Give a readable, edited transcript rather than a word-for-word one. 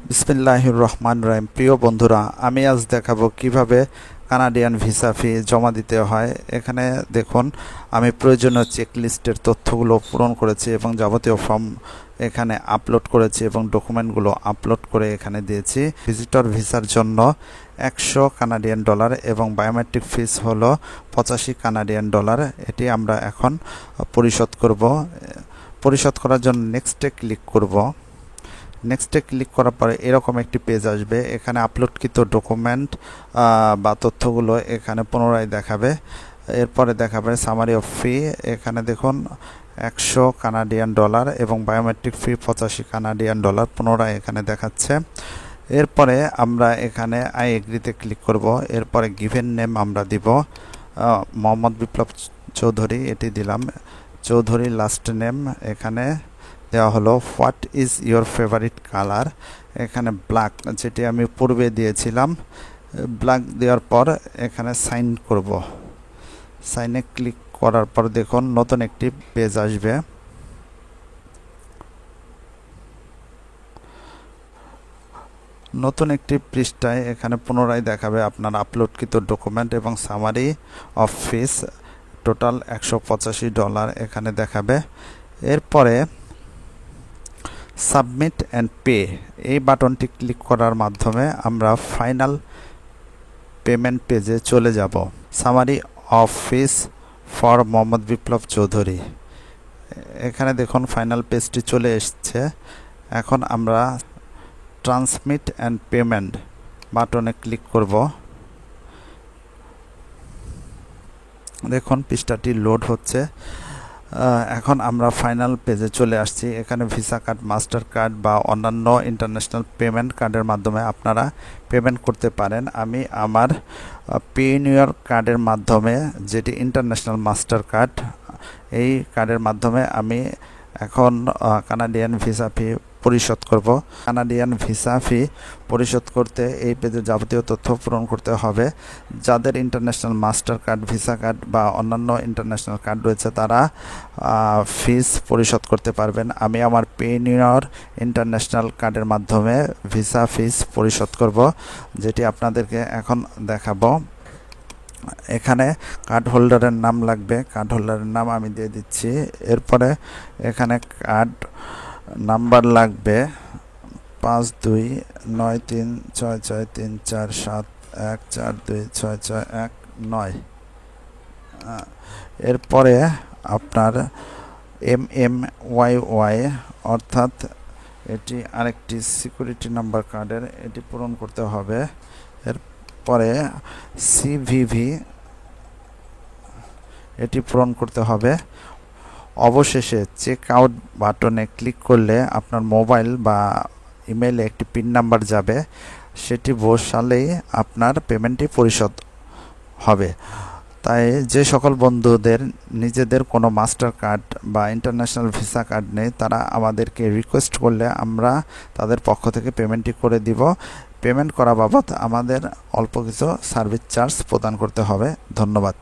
বিসমিল্লাহির রহমানির রহিম। প্রিয় বন্ধুরা, আমি আজ দেখাবো কিভাবে কানাডিয়ান ভিসা ফি জমা দিতে হয়। এখানে দেখুন, আমি প্রয়োজনীয় চেকলিস্টের তথ্যগুলো পূরণ করেছি এবং যাবতীয় ফর্ম এখানে আপলোড করেছি এবং ডকুমেন্টগুলো আপলোড করে এখানে দিয়েছি। ভিজিটর ভিসার জন্য 100 কানাডিয়ান ডলার এবং বায়োমেট্রিক ফিস হলো 85 কানাডিয়ান ডলার। এটি আমরা এখন পরিশোধ করব। পরিশোধ করার জন্য নেক্সটে ক্লিক করব। নেক্সটে ক্লিক করার পরে এরকম একটি পেজ আসবে। এখানে আপলোডকৃত ডকুমেন্ট বা তথ্যগুলো এখানে পুনরায় দেখাবে। এরপরে দেখাবে সামারি অফ ফি। এখানে দেখুন 100 কানাডিয়ান ডলার এবং বায়োমেট্রিক ফি 85 কানাডিয়ান ডলার পুনরায় এখানে দেখাচ্ছে। এরপরে আমরা এখানে আই এগ্রিতে ক্লিক করব। এরপরে গিভেন নেম আমরা দিব মোহাম্মদ বিপ্লব চৌধুরী, এটি দিলাম। চৌধুরী লাস্ট নেম এখানে দেওয়া হলো। What is your favourite colour, এখানে ব্ল্যাক, যেটি আমি পূর্বে দিয়েছিলাম। ব্ল্যাক দেওয়ার পর এখানে সাইন করব। সাইনে ক্লিক করার পর দেখুন নতুন একটি পেজ আসবে। নতুন একটি পৃষ্ঠায় এখানে পুনরায় দেখাবে আপনার আপলোডকৃত ডকুমেন্ট এবং summary of fees total 185 dollar এখানে দেখাবে। এরপরে সাবমিট অ্যান্ড পে এই বাটনটি ক্লিক করার মাধ্যমে আমরা ফাইনাল পেমেন্ট পেজে চলে যাব। Summary of fees for Mohammad Biplob Chowdhury, এখানে দেখুন ফাইনাল পেজটি চলে এসেছে। এখন আমরা ট্রান্সমিট অ্যান্ড পেমেন্ট বাটনে ক্লিক করব। দেখুন পৃষ্ঠাটি লোড হচ্ছে। এখন আমরা ফাইনাল পেজে চলে আসছি। এখানে ভিসা কার্ড, মাস্টার কার্ড বা অন্যান্য ইন্টারন্যাশনাল পেমেন্ট কার্ডের মাধ্যমে আপনারা পেমেন্ট করতে পারেন। আমি আমার পেইনিয়র কার্ডের মাধ্যমে, যেটি ইন্টারন্যাশনাল মাস্টার কার্ড, এই কার্ডের মাধ্যমে আমি এখন কানাডিয়ান ভিসা ফি পরিশোধ করব। কানাডিয়ান ভিসা ফি পরিশোধ করতে এই পেজে যাবতীয় তথ্য পূরণ করতে হবে। যাদের international master card, visa card বা অন্যান্য ইন্টারন্যাশনাল কার্ড রয়েছে তারা ফিস পরিশোধ করতে পারবেন। আমি আমার পেইনিয়র ইন্টারন্যাশনাল কার্ডের মাধ্যমে ভিসা ফিস পরিশোধ করব, যেটি আপনাদেরকে এখন দেখাবো। এখানে কার্ড হোল্ডারের নাম লাগবে, কার্ড হোল্ডারের নাম আমি দিয়ে দিচ্ছি। এরপরে এখানে কার্ড নাম্বার লাগবে 52936347142619। এরপরে আপনার MMYY অর্থাৎ এটি আরেকটি সিকিউরিটি নাম্বার কার্ডের, এটি পূরণ করতে হবে। এরপরে CVV এটি পূরণ করতে হবে। অবশেষে চেক আউট বাটনে ক্লিক করলে আপনার মোবাইল বা ইমেইলে একটি পিন নাম্বার যাবে, সেটি বসালেই আপনার পেমেন্টটি পরিশোধ হবে। তাই যে সকল বন্ধুদের নিজেদের কোনো মাস্টার কার্ড বা ইন্টারন্যাশনাল ভিসা কার্ড নেই, তারা আমাদেরকে রিকোয়েস্ট করলে আমরা তাদের পক্ষ থেকে পেমেন্টটি করে দিব। পেমেন্ট করা বাবদ আমাদের অল্প কিছু সার্ভিস চার্জ প্রদান করতে হবে। ধন্যবাদ।